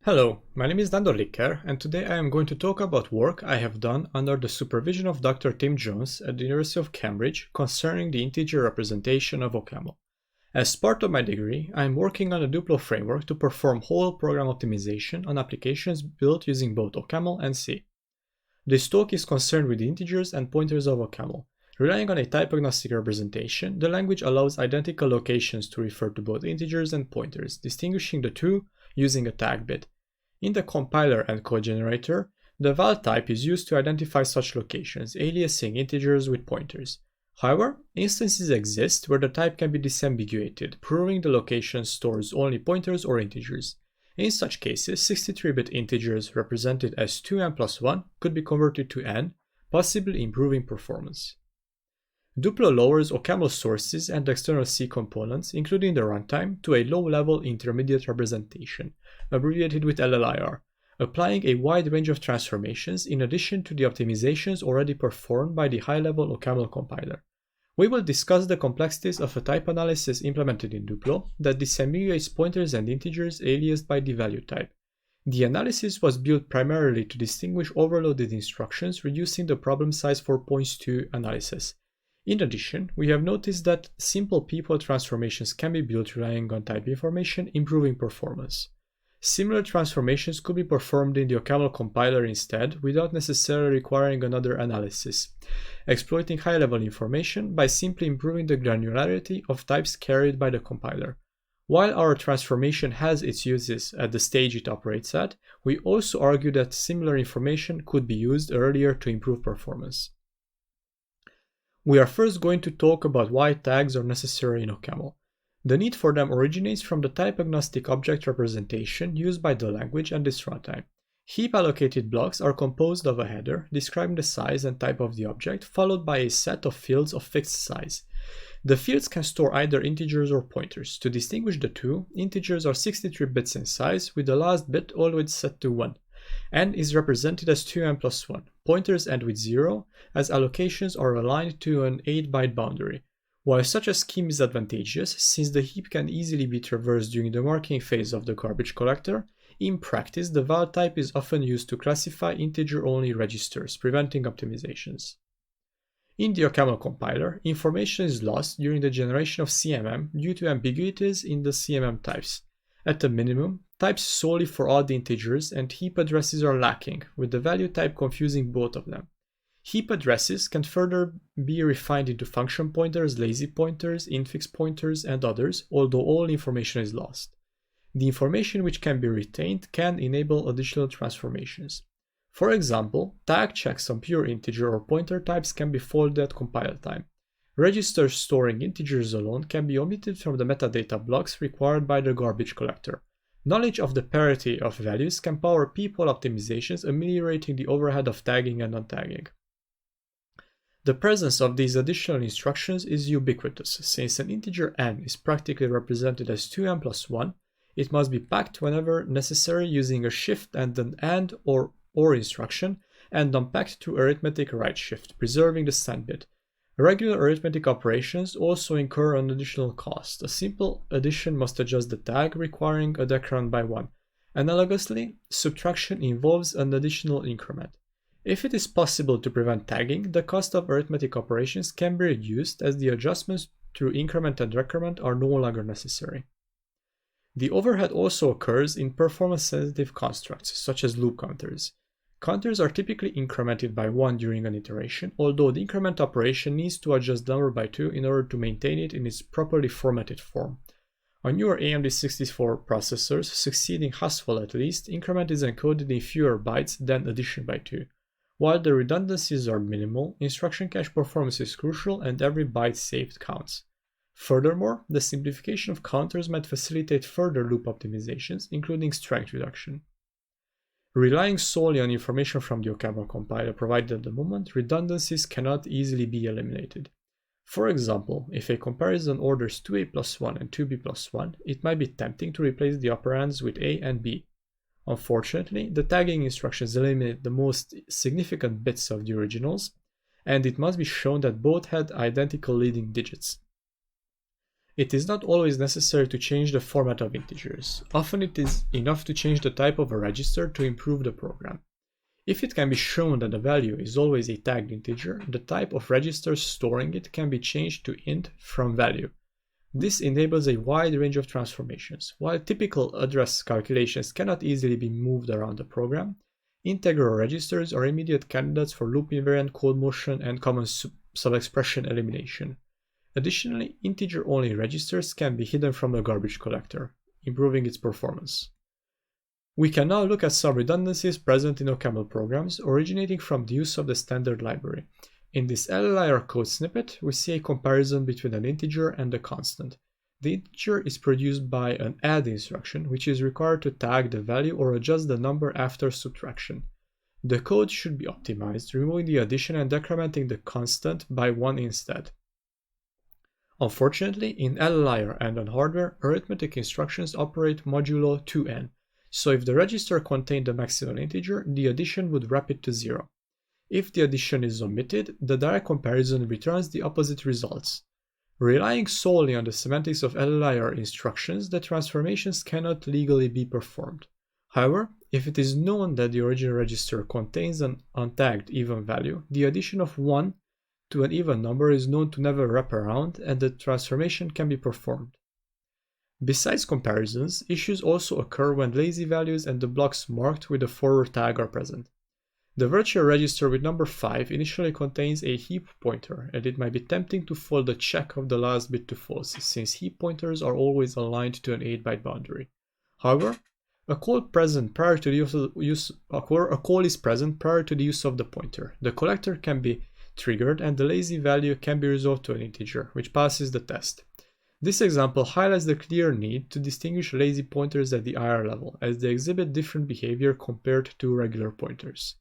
Hello, my name is Nando Licker, and today I am going to talk about work I have done under the supervision of Dr. Tim Jones at the University of Cambridge concerning the integer representation of OCaml. As part of my degree, I am working on a Duplo framework to perform whole program optimization on applications built using both OCaml and C. This talk is concerned with the integers and pointers of OCaml. Relying on a type-agnostic representation, the language allows identical locations to refer to both integers and pointers, distinguishing the two using a tag bit. In the compiler and code generator, the val type is used to identify such locations, aliasing integers with pointers. However, instances exist where the type can be disambiguated, proving the location stores only pointers or integers. In such cases, 63-bit integers represented as 2n plus 1 could be converted to n, possibly improving performance. Duplo lowers OCaml sources and external C components, including the runtime, to a low-level intermediate representation, abbreviated with LLIR, applying a wide range of transformations in addition to the optimizations already performed by the high-level OCaml compiler. We will discuss the complexities of a type analysis implemented in Duplo that disambiguates pointers and integers aliased by the value type. The analysis was built primarily to distinguish overloaded instructions, reducing the problem size for points-to analysis. In addition, we have noticed that simple people transformations can be built relying on type information, improving performance. Similar transformations could be performed in the OCaml compiler instead, without necessarily requiring another analysis, exploiting high-level information by simply improving the granularity of types carried by the compiler. While our transformation has its uses at the stage it operates at, we also argue that similar information could be used earlier to improve performance. We are first going to talk about why tags are necessary in OCaml. The need for them originates from the type-agnostic object representation used by the language and its runtime. Heap-allocated blocks are composed of a header describing the size and type of the object, followed by a set of fields of fixed size. The fields can store either integers or pointers. To distinguish the two, integers are 63 bits in size, with the last bit always set to 1. N is represented as 2n plus 1. Pointers end with 0, as allocations are aligned to an 8-byte boundary. While such a scheme is advantageous, since the heap can easily be traversed during the marking phase of the garbage collector, in practice the val type is often used to classify integer-only registers, preventing optimizations. In the OCaml compiler, information is lost during the generation of CMM due to ambiguities in the CMM types. At a minimum, types solely for all the integers and heap addresses are lacking, with the value type confusing both of them. Heap addresses can further be refined into function pointers, lazy pointers, infix pointers, and others, although all information is lost. The information which can be retained can enable additional transformations. For example, tag checks on pure integer or pointer types can be folded at compile time. Registers storing integers alone can be omitted from the metadata blocks required by the garbage collector. Knowledge of the parity of values can power people optimizations, ameliorating the overhead of tagging and untagging. The presence of these additional instructions is ubiquitous. Since an integer n is practically represented as 2n plus 1, it must be packed whenever necessary using a shift and an AND or OR instruction, and unpacked through arithmetic right shift, preserving the stand bit. Regular arithmetic operations also incur an additional cost. A simple addition must adjust the tag, requiring a decrement by 1. Analogously, subtraction involves an additional increment. If it is possible to prevent tagging, the cost of arithmetic operations can be reduced as the adjustments through increment and decrement are no longer necessary. The overhead also occurs in performance-sensitive constructs, such as loop counters. Counters are typically incremented by 1 during an iteration, although the increment operation needs to adjust the number by 2 in order to maintain it in its properly formatted form. On newer AMD 64 processors, succeeding Haswell at least, increment is encoded in fewer bytes than addition by 2. While the redundancies are minimal, instruction cache performance is crucial and every byte saved counts. Furthermore, the simplification of counters might facilitate further loop optimizations, including strength reduction. Relying solely on information from the OCaml compiler provided at the moment, redundancies cannot easily be eliminated. For example, if a comparison orders 2a plus 1 and 2b plus 1, it might be tempting to replace the operands with a and b. Unfortunately, the tagging instructions eliminate the most significant bits of the originals, and it must be shown that both had identical leading digits. It is not always necessary to change the format of integers. Often it is enough to change the type of a register to improve the program. If it can be shown that the value is always a tagged integer, the type of register storing it can be changed to int from value. This enables a wide range of transformations. While typical address calculations cannot easily be moved around the program, integral registers are immediate candidates for loop invariant code motion and common sub-expression elimination. Additionally, integer-only registers can be hidden from the garbage collector, improving its performance. We can now look at some redundancies present in OCaml programs originating from the use of the standard library. In this LLIR code snippet, we see a comparison between an integer and a constant. The integer is produced by an add instruction, which is required to tag the value or adjust the number after subtraction. The code should be optimized, removing the addition and decrementing the constant by 1 instead. Unfortunately, in LLIR and on hardware, arithmetic instructions operate modulo 2n, so if the register contained the maximum integer, the addition would wrap it to 0. If the addition is omitted, the direct comparison returns the opposite results. Relying solely on the semantics of LLIR instructions, the transformations cannot legally be performed. However, if it is known that the original register contains an untagged even value, the addition of 1 to an even number is known to never wrap around, and the transformation can be performed. Besides comparisons, issues also occur when lazy values and the blocks marked with a forward tag are present. The virtual register with number 5 initially contains a heap pointer, and it might be tempting to fold the check of the last bit to false, since heap pointers are always aligned to an 8-byte boundary. However, a call is present prior to the use of the pointer. The collector can be triggered and the lazy value can be resolved to an integer, which passes the test. This example highlights the clear need to distinguish lazy pointers at the IR level, as they exhibit different behavior compared to regular pointers.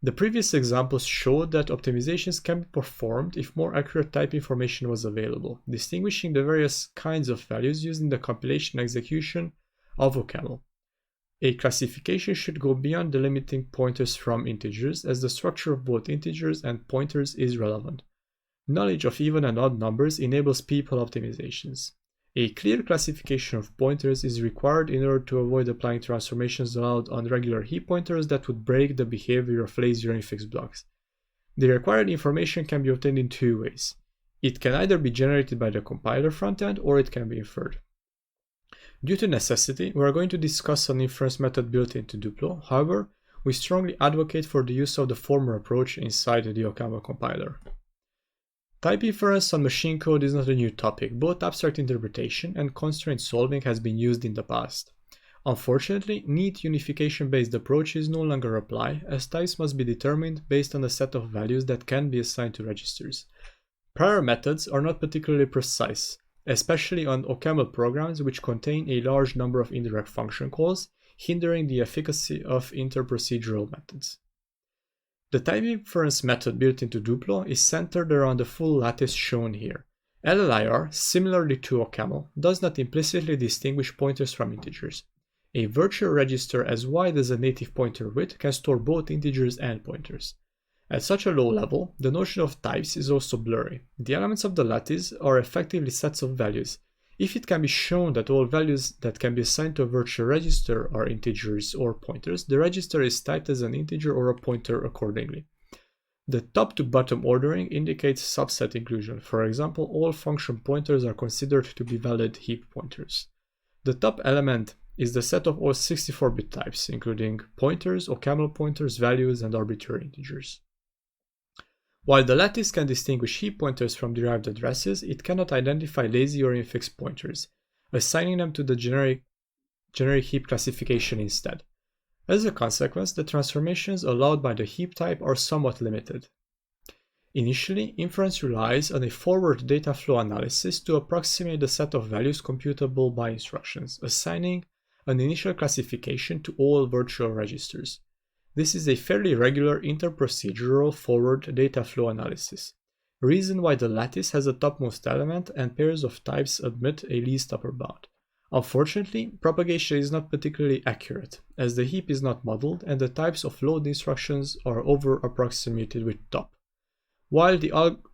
The previous examples showed that optimizations can be performed if more accurate type information was available, distinguishing the various kinds of values used in the compilation and execution of OCaml. A classification should go beyond delimiting pointers from integers, as the structure of both integers and pointers is relevant. Knowledge of even and odd numbers enables people optimizations. A clear classification of pointers is required in order to avoid applying transformations allowed on regular heap pointers that would break the behavior of lazy or infixed blocks. The required information can be obtained in two ways. It can either be generated by the compiler frontend or it can be inferred. Due to necessity, we are going to discuss an inference method built into Duplo. However, we strongly advocate for the use of the former approach inside the OCaml compiler. Type inference on machine code is not a new topic. Both abstract interpretation and constraint solving has been used in the past. Unfortunately, neat unification-based approaches no longer apply, as types must be determined based on a set of values that can be assigned to registers. Prior methods are not particularly precise, especially on OCaml programs which contain a large number of indirect function calls, hindering the efficacy of interprocedural methods. The type inference method built into Duplo is centered around the full lattice shown here. LLIR, similarly to OCaml, does not implicitly distinguish pointers from integers. A virtual register as wide as a native pointer width can store both integers and pointers. At such a low level, the notion of types is also blurry. The elements of the lattice are effectively sets of values. If it can be shown that all values that can be assigned to a virtual register are integers or pointers, the register is typed as an integer or a pointer accordingly. The top to bottom ordering indicates subset inclusion. For example, all function pointers are considered to be valid heap pointers. The top element is the set of all 64-bit types, including pointers, OCaml pointers, values, and arbitrary integers. While the lattice can distinguish heap pointers from derived addresses, it cannot identify lazy or infixed pointers, assigning them to the generic heap classification instead. As a consequence, the transformations allowed by the heap type are somewhat limited. Initially, inference relies on a forward data flow analysis to approximate the set of values computable by instructions, assigning an initial classification to all virtual registers. This is a fairly regular interprocedural forward data flow analysis, reason why the lattice has a topmost element and pairs of types admit a least upper bound. Unfortunately, propagation is not particularly accurate, as the heap is not modeled and the types of load instructions are over-approximated with top. While the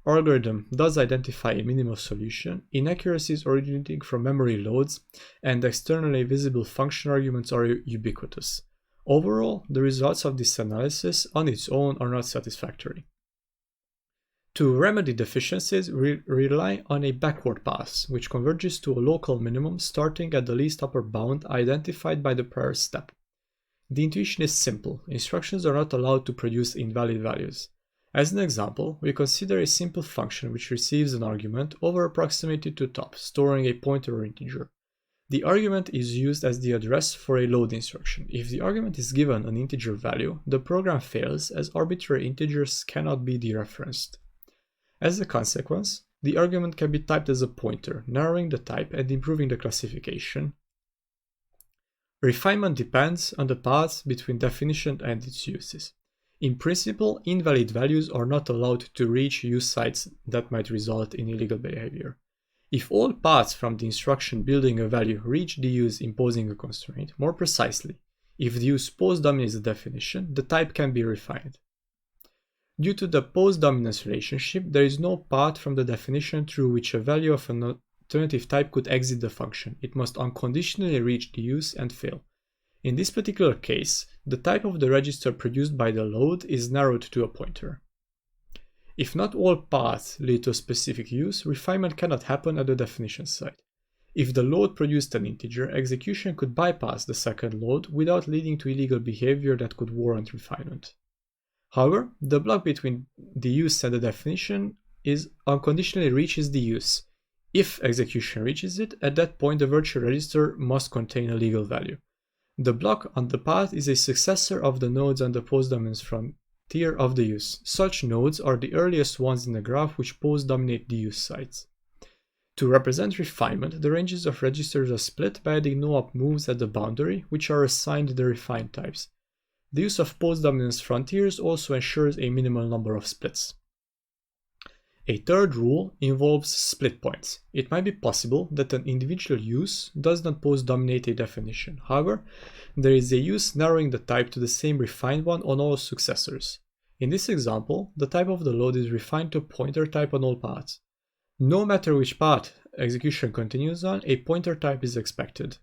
algorithm does identify a minimal solution, inaccuracies originating from memory loads and externally visible function arguments are ubiquitous. Overall, the results of this analysis on its own are not satisfactory. To remedy deficiencies, we rely on a backward pass, which converges to a local minimum starting at the least upper bound identified by the prior step. The intuition is simple. Instructions are not allowed to produce invalid values. As an example, we consider a simple function which receives an argument over approximated to top, storing a pointer or integer. The argument is used as the address for a load instruction. If the argument is given an integer value, the program fails as arbitrary integers cannot be dereferenced. As a consequence, the argument can be typed as a pointer, narrowing the type and improving the classification. Refinement depends on the paths between definition and its uses. In principle, invalid values are not allowed to reach use sites that might result in illegal behavior. If all paths from the instruction building a value reach the use imposing a constraint, more precisely, if the use post-dominates the definition, the type can be refined. Due to the post-dominance relationship, there is no path from the definition through which a value of an alternative type could exit the function. It must unconditionally reach the use and fail. In this particular case, the type of the register produced by the load is narrowed to a pointer. If not all paths lead to a specific use, refinement cannot happen at the definition site. If the load produced an integer, execution could bypass the second load without leading to illegal behavior that could warrant refinement. However, the block between the use and the definition is unconditionally reaches the use. If execution reaches it, at that point the virtual register must contain a legal value. The block on the path is a successor of the nodes on the post-dominance frontier of the use. Such nodes are the earliest ones in the graph which post-dominate the use sites. To represent refinement, the ranges of registers are split by adding no-op moves at the boundary, which are assigned the refined types. The use of post-dominance frontiers also ensures a minimal number of splits. A third rule involves split points. It might be possible that an individual use does not post-dominate a definition. However, there is a use narrowing the type to the same refined one on all successors. In this example, the type of the load is refined to a pointer type on all paths. No matter which path execution continues on, a pointer type is expected.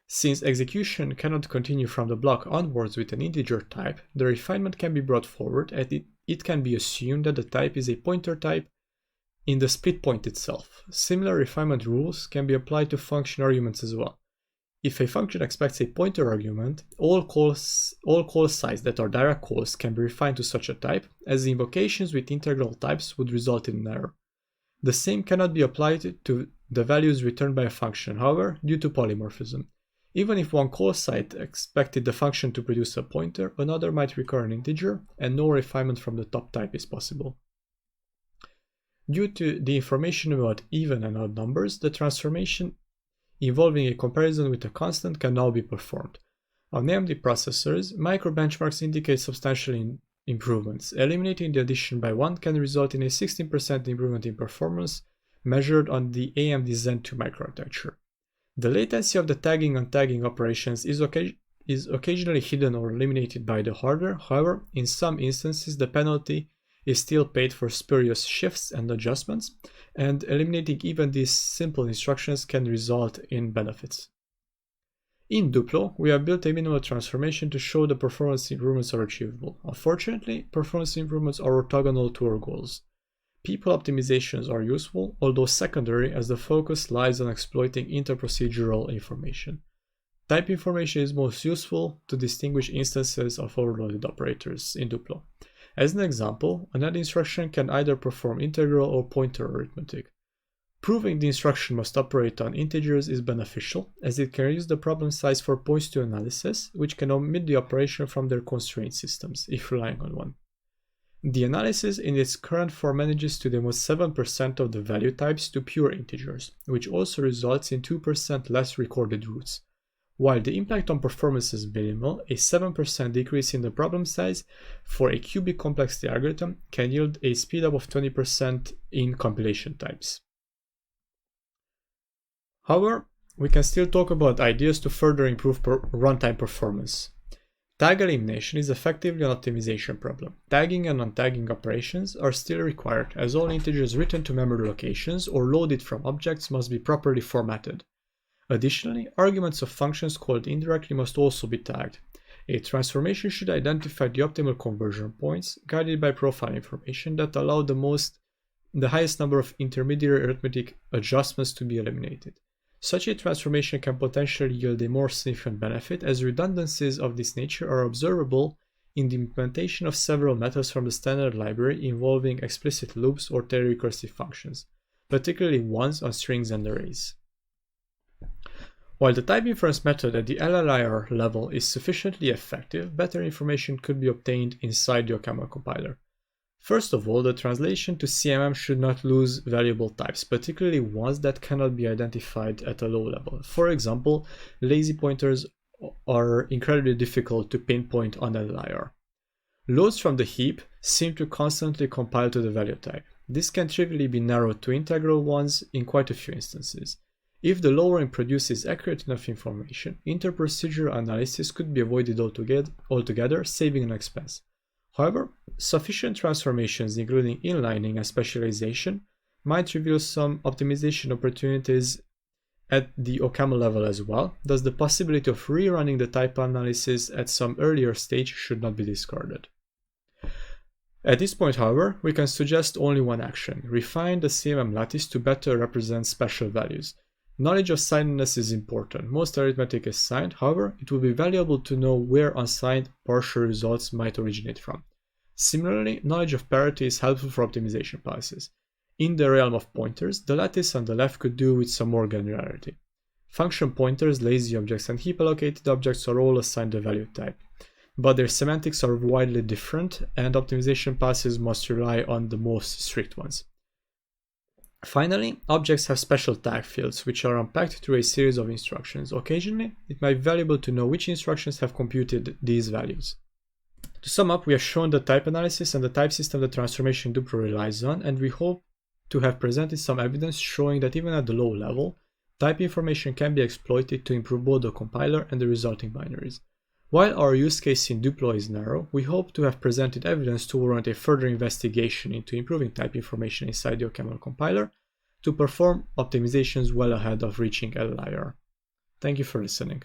Since execution cannot continue from the block onwards with an integer type, the refinement can be brought forward and it can be assumed that the type is a pointer type in the split point itself. Similar refinement rules can be applied to function arguments as well. If a function expects a pointer argument, all call sites that are direct calls can be refined to such a type, as the invocations with integral types would result in an error. The same cannot be applied to the values returned by a function, however, due to polymorphism. Even if one call site expected the function to produce a pointer, another might require an integer, and no refinement from the top type is possible. Due to the information about even and odd numbers, the transformation involving a comparison with a constant can now be performed. On AMD processors, micro-benchmarks indicate substantial improvements. Eliminating the addition by 1 can result in a 16% improvement in performance measured on the AMD Zen 2 microarchitecture. The latency of the tagging and untagging operations is occasionally hidden or eliminated by the hardware. However, in some instances the penalty is still paid for spurious shifts and adjustments, and eliminating even these simple instructions can result in benefits. In Duplo, we have built a minimal transformation to show the performance improvements are achievable. Unfortunately, performance improvements are orthogonal to our goals. People optimizations are useful, although secondary, as the focus lies on exploiting interprocedural information. Type information is most useful to distinguish instances of overloaded operators in Duplo. As an example, an add instruction can either perform integral or pointer arithmetic. Proving the instruction must operate on integers is beneficial, as it can reduce the problem size for points to analysis, which can omit the operation from their constraint systems, if relying on one. The analysis in its current form manages to demote 7% of the value types to pure integers, which also results in 2% less recorded roots. While the impact on performance is minimal, a 7% decrease in the problem size for a cubic complexity algorithm can yield a speedup of 20% in compilation types. However, we can still talk about ideas to further improve runtime performance. Tag elimination is effectively an optimization problem. Tagging and untagging operations are still required, as all integers written to memory locations or loaded from objects must be properly formatted. Additionally, arguments of functions called indirectly must also be tagged. A transformation should identify the optimal conversion points, guided by profile information that allow the highest number of intermediary arithmetic adjustments to be eliminated. Such a transformation can potentially yield a more significant benefit, as redundancies of this nature are observable in the implementation of several methods from the standard library involving explicit loops or Taylor recursive functions, particularly ones on strings and arrays. While the type inference method at the LLIR level is sufficiently effective, better information could be obtained inside the OCaml compiler. First of all, the translation to CMM should not lose valuable types, particularly ones that cannot be identified at a low level. For example, lazy pointers are incredibly difficult to pinpoint on LLIR. Loads from the heap seem to constantly compile to the value type. This can trivially be narrowed to integral ones in quite a few instances. If the lowering produces accurate enough information, interprocedural analysis could be avoided altogether, saving an expense. However, sufficient transformations, including inlining and specialization, might reveal some optimization opportunities at the OCaml level as well, thus the possibility of rerunning the type analysis at some earlier stage should not be discarded. At this point, however, we can suggest only one action: refine the CMM lattice to better represent special values. Knowledge of signedness is important. Most arithmetic is signed, however, it will be valuable to know where unsigned partial results might originate from. Similarly, knowledge of parity is helpful for optimization policies. In the realm of pointers, the lattice on the left could do with some more granularity. Function pointers, lazy objects, and heap allocated objects are all assigned a value type, but their semantics are widely different, and optimization policies must rely on the most strict ones. Finally, objects have special tag fields, which are unpacked through a series of instructions. Occasionally, it might be valuable to know which instructions have computed these values. To sum up, we have shown the type analysis and the type system the transformation Duplo relies on, and we hope to have presented some evidence showing that even at the low level, type information can be exploited to improve both the compiler and the resulting binaries. While our use case in Duplo is narrow, we hope to have presented evidence to warrant a further investigation into improving type information inside the OCaml compiler to perform optimizations well ahead of reaching LLIR. Thank you for listening.